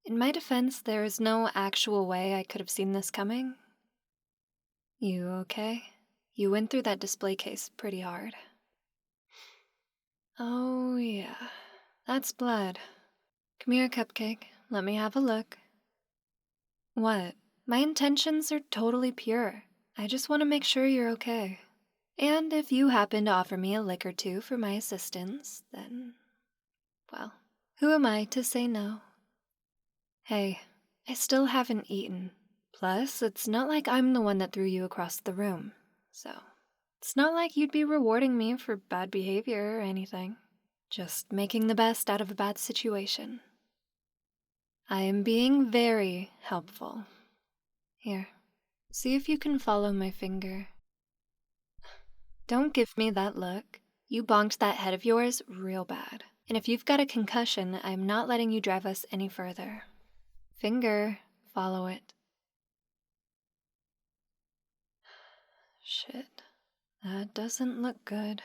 In my defense, there is no actual way I could have seen this coming. You okay? You went through that display case pretty hard. Oh, yeah. That's blood. Come here, Cupcake. Let me have a look. What? My intentions are totally pure. I just want to make sure you're okay. And if you happen to offer me a lick or two for my assistance, then, well, who am I to say no? Hey, I still haven't eaten. Plus, it's not like I'm the one that threw you across the room, so it's not like you'd be rewarding me for bad behavior or anything. Just making the best out of a bad situation. I am being very helpful. Here, see if you can follow my finger. Don't give me that look. You bonked that head of yours real bad. And if you've got a concussion, I'm not letting you drive us any further. Finger, follow it. Shit, that doesn't look good.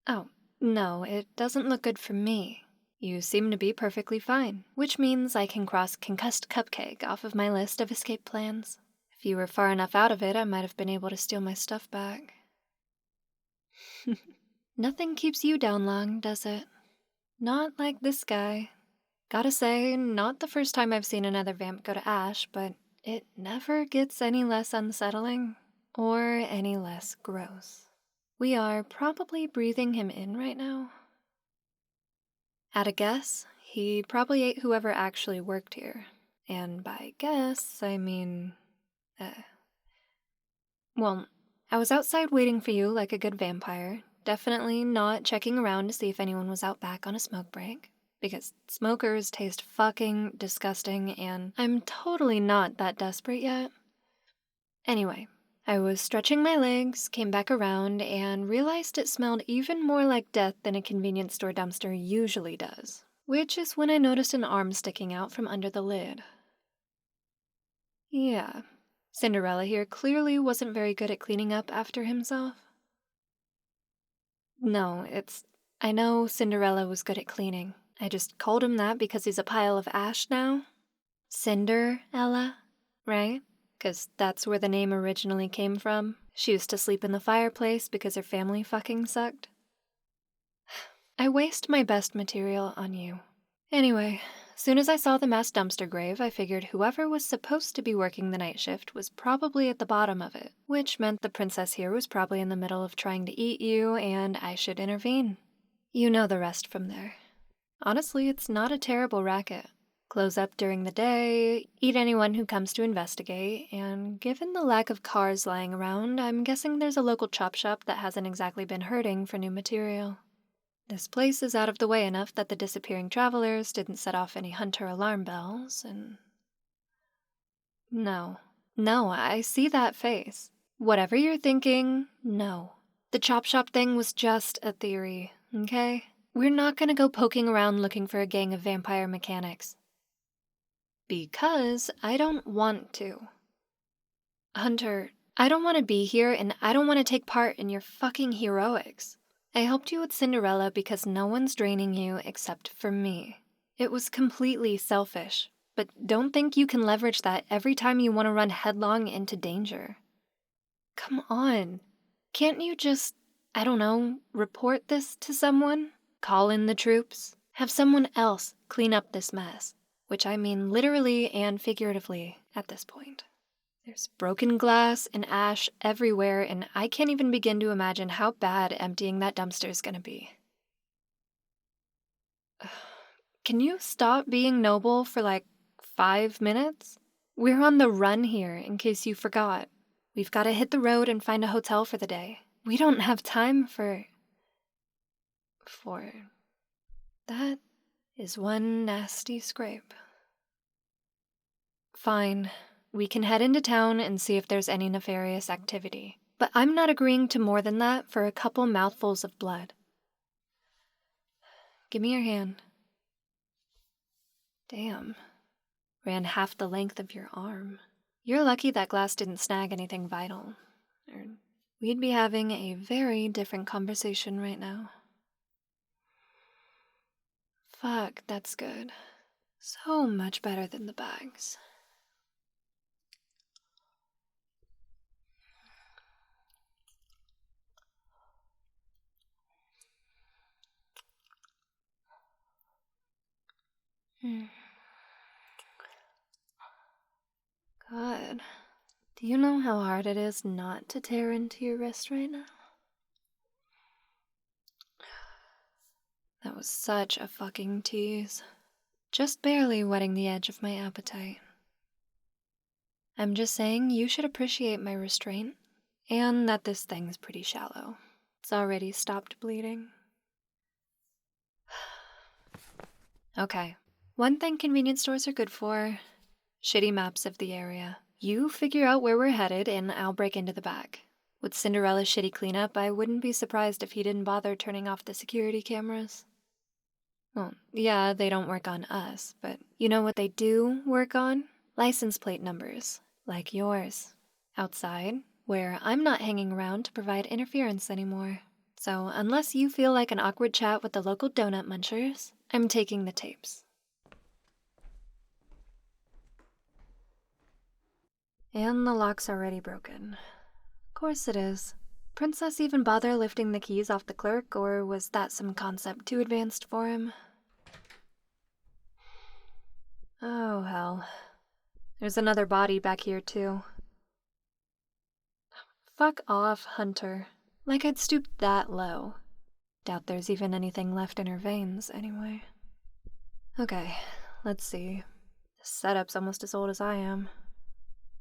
Oh, no, it doesn't look good for me. You seem to be perfectly fine, which means I can cross Concussed Cupcake off of my list of escape plans. If you were far enough out of it, I might have been able to steal my stuff back. Nothing keeps you down long, does it? Not like this guy. Gotta say, not the first time I've seen another vamp go to ash, but it never gets any less unsettling or any less gross. We are probably breathing him in right now. At a guess, he probably ate whoever actually worked here. And by guess, I mean, well, I was outside waiting for you like a good vampire, definitely not checking around to see if anyone was out back on a smoke break, because smokers taste fucking disgusting and I'm totally not that desperate yet. Anyway, I was stretching my legs, came back around, and realized it smelled even more like death than a convenience store dumpster usually does, which is when I noticed an arm sticking out from under the lid. Yeah, Cinderella here clearly wasn't very good at cleaning up after himself. No, I know Cinderella was good at cleaning. I just called him that because he's a pile of ash now. Cinderella, right? 'Cause that's where the name originally came from. She used to sleep in the fireplace because her family fucking sucked. I waste my best material on you. Anyway, soon as I saw the mass dumpster grave, I figured whoever was supposed to be working the night shift was probably at the bottom of it, which meant the princess here was probably in the middle of trying to eat you, and I should intervene. You know the rest from there. Honestly, it's not a terrible racket. Close up during the day, eat anyone who comes to investigate, and given the lack of cars lying around, I'm guessing there's a local chop shop that hasn't exactly been hurting for new material. This place is out of the way enough that the disappearing travelers didn't set off any hunter alarm bells, and... No, I see that face. Whatever you're thinking, no. The chop shop thing was just a theory, okay? We're not gonna go poking around looking for a gang of vampire mechanics. Because I don't want to. Hunter, I don't want to be here and I don't want to take part in your fucking heroics. I helped you with Cinderella because no one's draining you except for me. It was completely selfish, but don't think you can leverage that every time you want to run headlong into danger. Come on. Can't you just, I don't know, report this to someone? Call in the troops? Have someone else clean up this mess? Which I mean literally and figuratively at this point. There's broken glass and ash everywhere, and I can't even begin to imagine how bad emptying that dumpster is gonna be. Can you stop being noble for like 5 minutes? We're on the run here, in case you forgot. We've got to hit the road and find a hotel for the day. We don't have time for... That is one nasty scrape. Fine, we can head into town and see if there's any nefarious activity. But I'm not agreeing to more than that for a couple mouthfuls of blood. Give me your hand. Damn. Ran half the length of your arm. You're lucky that glass didn't snag anything vital. Or we'd be having a very different conversation right now. Fuck, that's good. So much better than the bags. God, do you know how hard it is not to tear into your wrist right now? That was such a fucking tease. Just barely wetting the edge of my appetite. I'm just saying you should appreciate my restraint, and that this thing's pretty shallow. It's already stopped bleeding. Okay, one thing convenience stores are good for: shitty maps of the area. You figure out where we're headed, and I'll break into the back. With Cinderella's shitty cleanup, I wouldn't be surprised if he didn't bother turning off the security cameras. Well, yeah, they don't work on us, but you know what they do work on? License plate numbers, like yours. Outside, where I'm not hanging around to provide interference anymore. So unless you feel like an awkward chat with the local donut munchers, I'm taking the tapes. And the lock's already broken. Of course it is. Princess even bother lifting the keys off the clerk, or was that some concept too advanced for him? Oh, hell. There's another body back here, too. Fuck off, Hunter. Like I'd stooped that low. Doubt there's even anything left in her veins, anyway. Okay, let's see. This setup's almost as old as I am.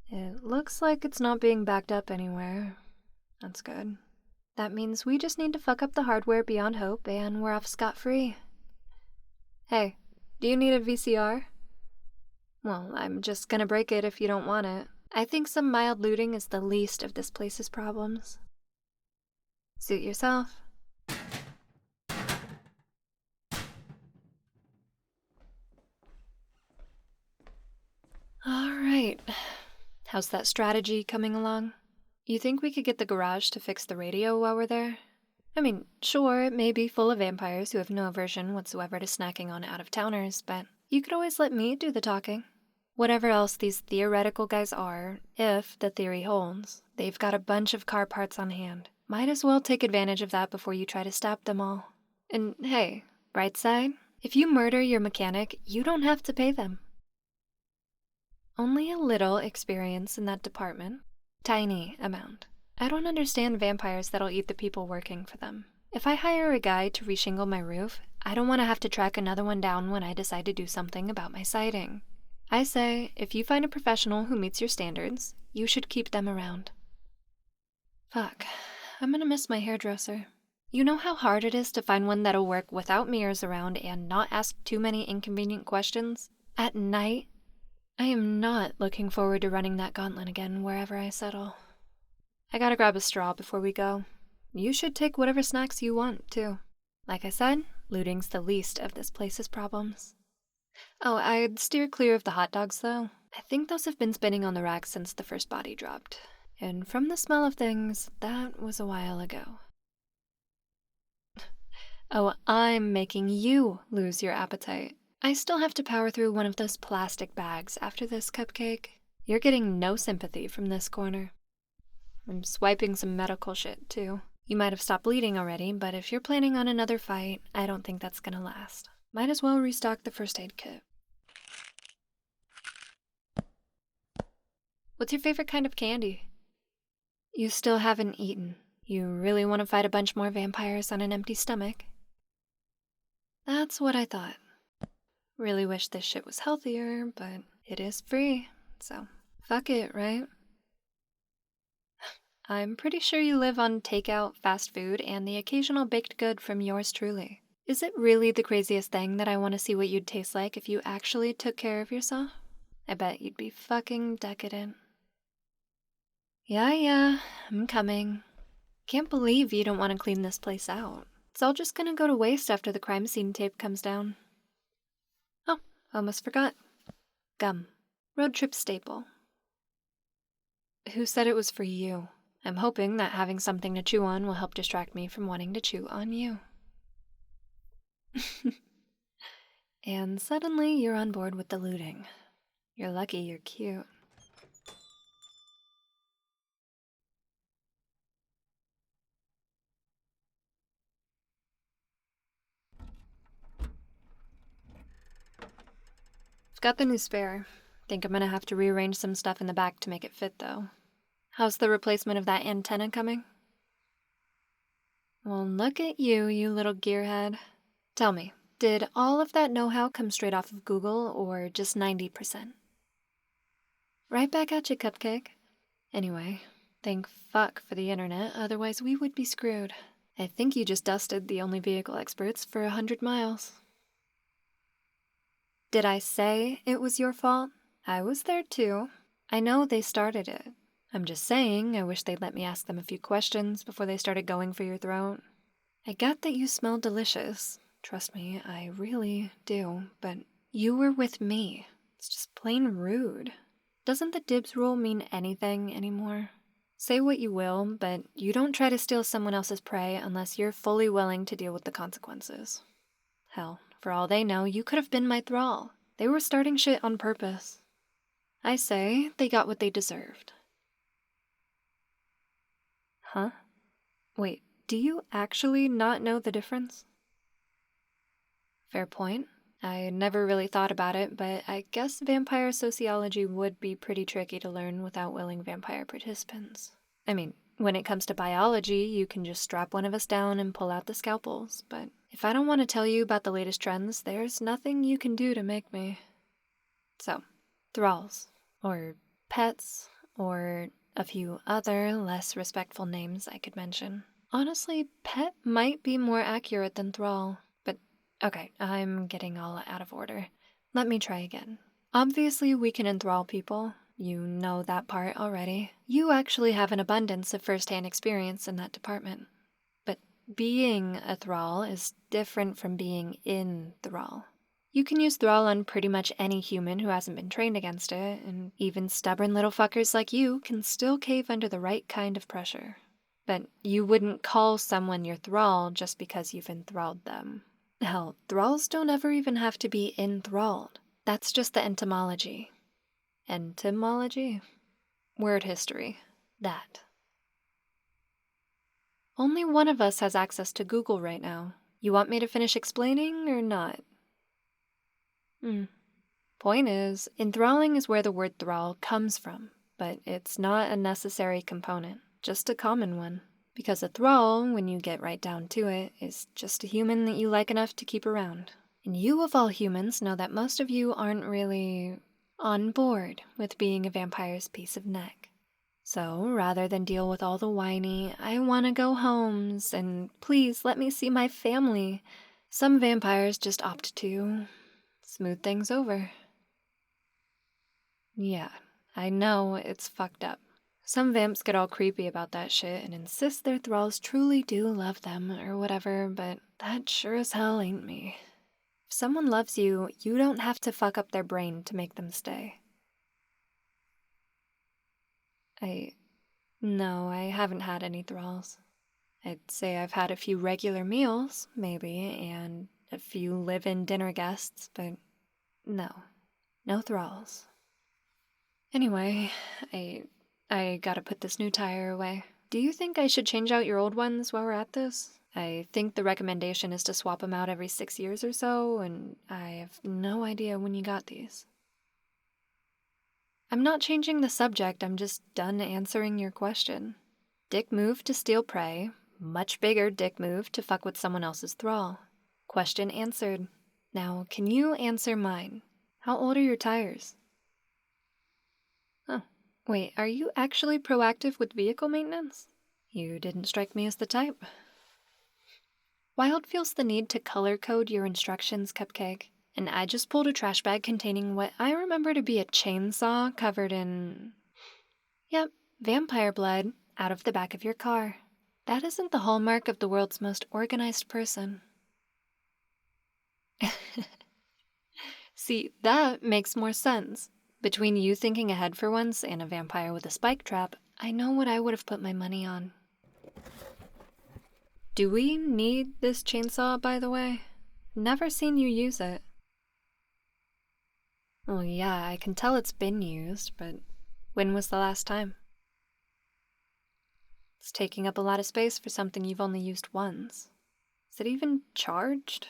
It looks like it's not being backed up anywhere. That's good. That means we just need to fuck up the hardware beyond hope, and we're off scot-free. Hey, do you need a VCR? Well, I'm just gonna break it if you don't want it. I think some mild looting is the least of this place's problems. Suit yourself. Alright. How's that strategy coming along? You think we could get the garage to fix the radio while we're there? I mean, sure, it may be full of vampires who have no aversion whatsoever to snacking on out-of-towners, but you could always let me do the talking. Whatever else these theoretical guys are, if the theory holds, they've got a bunch of car parts on hand. Might as well take advantage of that before you try to stop them all. And hey, bright side, if you murder your mechanic, you don't have to pay them. Only a little experience in that department. Tiny amount. I don't understand vampires that'll eat the people working for them. If I hire a guy to reshingle my roof, I don't want to have to track another one down when I decide to do something about my siding. I say, if you find a professional who meets your standards, you should keep them around. Fuck, I'm gonna miss my hairdresser. You know how hard it is to find one that'll work without mirrors around and not ask too many inconvenient questions? At night? I am not looking forward to running that gauntlet again wherever I settle. I gotta grab a straw before we go. You should take whatever snacks you want, too. Like I said, looting's the least of this place's problems. Oh, I'd steer clear of the hot dogs, though. I think those have been spinning on the rack since the first body dropped. And from the smell of things, that was a while ago. Oh, I'm making you lose your appetite. I still have to power through one of those plastic bags after this cupcake. You're getting no sympathy from this corner. I'm swiping some medical shit, too. You might have stopped bleeding already, but if you're planning on another fight, I don't think that's gonna last. Might as well restock the first aid kit. What's your favorite kind of candy? You still haven't eaten. You really want to fight a bunch more vampires on an empty stomach? That's what I thought. Really wish this shit was healthier, but it is free, so fuck it, right? I'm pretty sure you live on takeout, fast food, and the occasional baked good from yours truly. Is it really the craziest thing that I want to see what you'd taste like if you actually took care of yourself? I bet you'd be fucking decadent. Yeah, I'm coming. Can't believe you don't want to clean this place out. It's all just gonna go to waste after the crime scene tape comes down. Oh, almost forgot. Gum. Road trip staple. Who said it was for you? I'm hoping that having something to chew on will help distract me from wanting to chew on you. And suddenly you're on board with the looting. You're lucky you're cute. I've got the new spare. Think I'm gonna have to rearrange some stuff in the back to make it fit, though. How's the replacement of that antenna coming? Well, look at you, you little gearhead. Tell me, did all of that know-how come straight off of Google, or just 90%? Right back at you, Cupcake. Anyway, thank fuck for the internet, otherwise we would be screwed. I think you just dusted the only vehicle experts for 100 miles. Did I say it was your fault? I was there too. I know they started it. I'm just saying I wish they'd let me ask them a few questions before they started going for your throat. I get that you smell delicious. Trust me, I really do. But you were with me. It's just plain rude. Doesn't the dibs rule mean anything anymore? Say what you will, but you don't try to steal someone else's prey unless you're fully willing to deal with the consequences. Hell, for all they know, you could have been my thrall. They were starting shit on purpose. I say they got what they deserved. Huh? Wait, do you actually not know the difference? Fair point. I never really thought about it, but I guess vampire sociology would be pretty tricky to learn without willing vampire participants. I mean, when it comes to biology, you can just strap one of us down and pull out the scalpels, but if I don't want to tell you about the latest trends, there's nothing you can do to make me. So, thralls, or pets, or a few other less respectful names I could mention. Honestly, pet might be more accurate than thrall, but okay, I'm getting all out of order. Let me try again. Obviously, we can enthrall people. You know that part already. You actually have an abundance of first-hand experience in that department. But being a thrall is different from being in thrall. You can use thrall on pretty much any human who hasn't been trained against it, and even stubborn little fuckers like you can still cave under the right kind of pressure. But you wouldn't call someone your thrall just because you've enthralled them. Hell, thralls don't ever even have to be enthralled. That's just the etymology. Entomology? Word history. That. Only one of us has access to Google right now. You want me to finish explaining or not? Point is, enthralling is where the word thrall comes from, but it's not a necessary component, just a common one. Because a thrall, when you get right down to it, is just a human that you like enough to keep around. And you of all humans know that most of you aren't really on board with being a vampire's piece of neck. So rather than deal with all the whiny, I wanna go homes, and please let me see my family, some vampires just opt to smooth things over. Yeah, I know it's fucked up. Some vamps get all creepy about that shit and insist their thralls truly do love them or whatever, but that sure as hell ain't me. If someone loves you, you don't have to fuck up their brain to make them stay. No, I haven't had any thralls. I'd say I've had a few regular meals, maybe, and a few live-in dinner guests, but no thralls. Anyway, I gotta put this new tire away. Do you think I should change out your old ones while we're at this? I think the recommendation is to swap them out every 6 years or so, and I have no idea when you got these. I'm not changing the subject, I'm just done answering your question. Dick move to steal prey, much bigger dick move to fuck with someone else's thrall. Question answered. Now, can you answer mine? How old are your tires? Oh, wait, are you actually proactive with vehicle maintenance? You didn't strike me as the type. Wild feels the need to color code your instructions, Cupcake, and I just pulled a trash bag containing what I remember to be a chainsaw covered in... Yep, vampire blood out of the back of your car. That isn't the hallmark of the world's most organized person. See, that makes more sense. Between you thinking ahead for once and a vampire with a spike trap, I know what I would have put my money on. Do we need this chainsaw, by the way? Never seen you use it. Well, yeah, I can tell it's been used, but when was the last time? It's taking up a lot of space for something you've only used once. Is it even charged?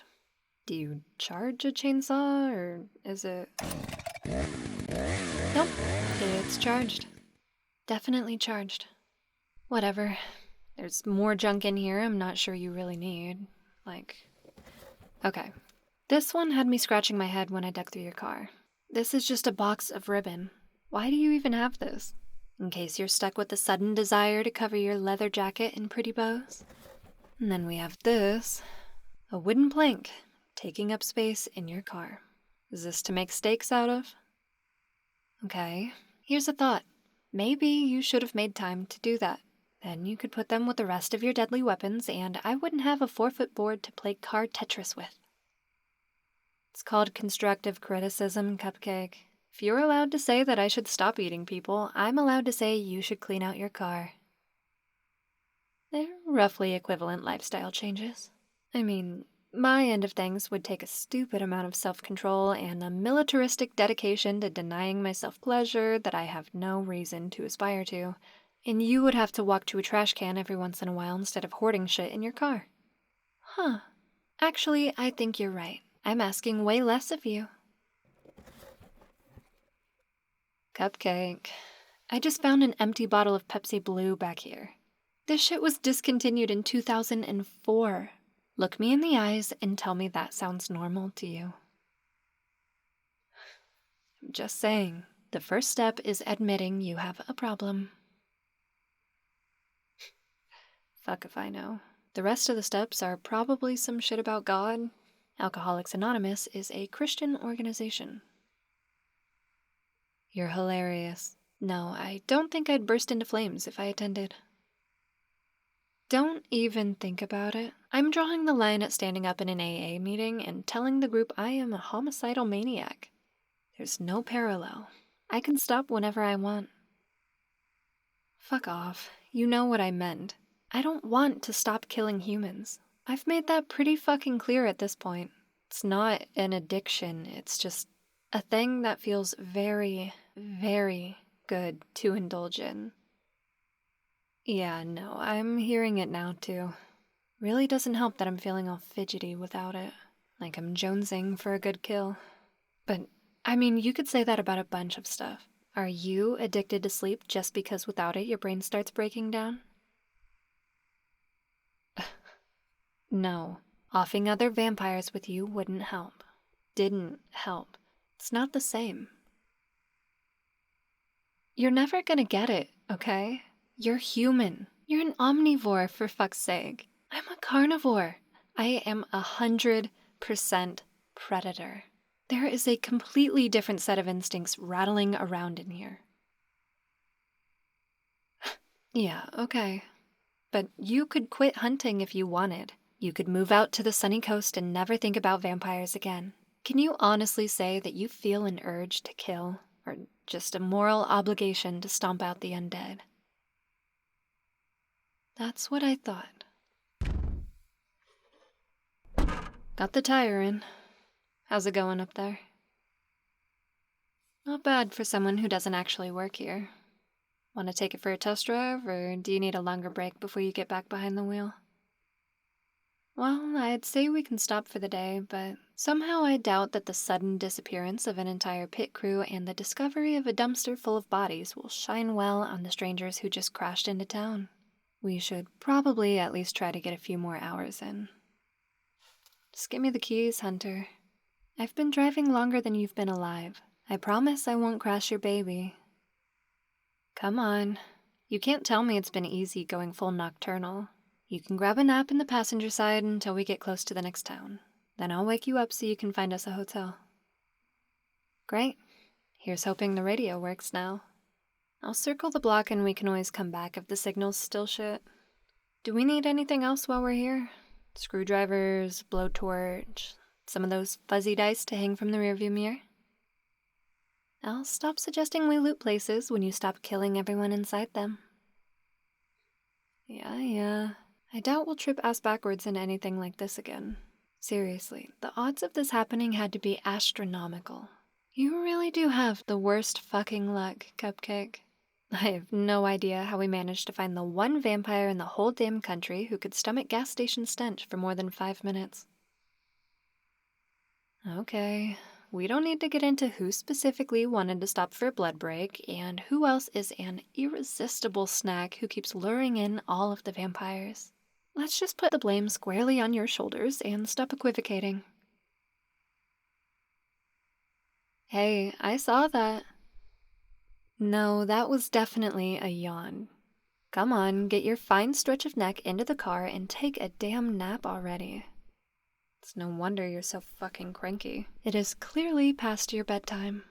Do you charge a chainsaw, or is it... Nope, it's charged. Definitely charged. Whatever. There's more junk in here I'm not sure you really need. Okay. This one had me scratching my head when I dug through your car. This is just a box of ribbon. Why do you even have this? In case you're stuck with a sudden desire to cover your leather jacket in pretty bows? And then we have this. A wooden plank, taking up space in your car. Is this to make steaks out of? Okay, here's a thought. Maybe you should have made time to do that. Then you could put them with the rest of your deadly weapons, and I wouldn't have a 4-foot board to play car Tetris with. It's called constructive criticism, Cupcake. If you're allowed to say that I should stop eating people, I'm allowed to say you should clean out your car. They're roughly equivalent lifestyle changes. I mean, my end of things would take a stupid amount of self-control and a militaristic dedication to denying myself pleasure that I have no reason to aspire to, and you would have to walk to a trash can every once in a while instead of hoarding shit in your car. Huh. Actually, I think you're right. I'm asking way less of you. Cupcake. I just found an empty bottle of Pepsi Blue back here. This shit was discontinued in 2004. Look me in the eyes and tell me that sounds normal to you. I'm just saying, the first step is admitting you have a problem. Fuck if I know. The rest of the steps are probably some shit about God. Alcoholics Anonymous is a Christian organization. You're hilarious. No, I don't think I'd burst into flames if I attended. Don't even think about it. I'm drawing the line at standing up in an AA meeting and telling the group I am a homicidal maniac. There's no parallel. I can stop whenever I want. Fuck off. You know what I meant. I don't want to stop killing humans. I've made that pretty fucking clear at this point. It's not an addiction, it's just a thing that feels very, very good to indulge in. Yeah, no, I'm hearing it now too. Really doesn't help that I'm feeling all fidgety without it. Like I'm jonesing for a good kill. But, I mean, you could say that about a bunch of stuff. Are you addicted to sleep just because without it your brain starts breaking down? No. Offing other vampires with you wouldn't help. Didn't help. It's not the same. You're never gonna get it, okay? You're human. You're an omnivore, for fuck's sake. I'm a carnivore. I am 100% predator. There is a completely different set of instincts rattling around in here. Yeah, okay. But you could quit hunting if you wanted. You could move out to the sunny coast and never think about vampires again. Can you honestly say that you feel an urge to kill, or just a moral obligation to stomp out the undead? That's what I thought. Got the tire in. How's it going up there? Not bad for someone who doesn't actually work here. Want to take it for a test drive, or do you need a longer break before you get back behind the wheel? Well, I'd say we can stop for the day, but somehow I doubt that the sudden disappearance of an entire pit crew and the discovery of a dumpster full of bodies will shine well on the strangers who just crashed into town. We should probably at least try to get a few more hours in. Just give me the keys, Hunter. I've been driving longer than you've been alive. I promise I won't crash your baby. Come on. You can't tell me it's been easy going full nocturnal. You can grab a nap in the passenger side until we get close to the next town. Then I'll wake you up so you can find us a hotel. Great. Here's hoping the radio works now. I'll circle the block and we can always come back if the signal's still shit. Do we need anything else while we're here? Screwdrivers, blowtorch, some of those fuzzy dice to hang from the rearview mirror? I'll stop suggesting we loot places when you stop killing everyone inside them. Yeah. I doubt we'll trip ass backwards into anything like this again. Seriously, the odds of this happening had to be astronomical. You really do have the worst fucking luck, Cupcake. I have no idea how we managed to find the one vampire in the whole damn country who could stomach gas station stench for more than 5 minutes. Okay, we don't need to get into who specifically wanted to stop for a blood break and who else is an irresistible snack who keeps luring in all of the vampires. Let's just put the blame squarely on your shoulders and stop equivocating. Hey, I saw that. No, that was definitely a yawn. Come on, get your fine stretch of neck into the car and take a damn nap already. It's no wonder you're so fucking cranky. It is clearly past your bedtime.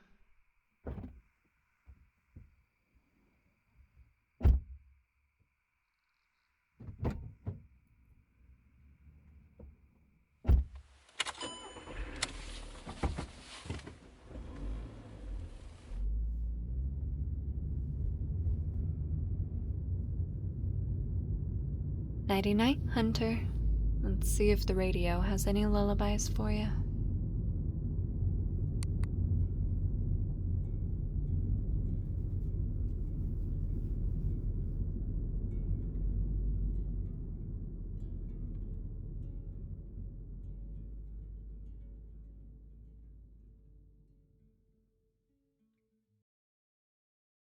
Nighty-night, Hunter. Let's see if the radio has any lullabies for you.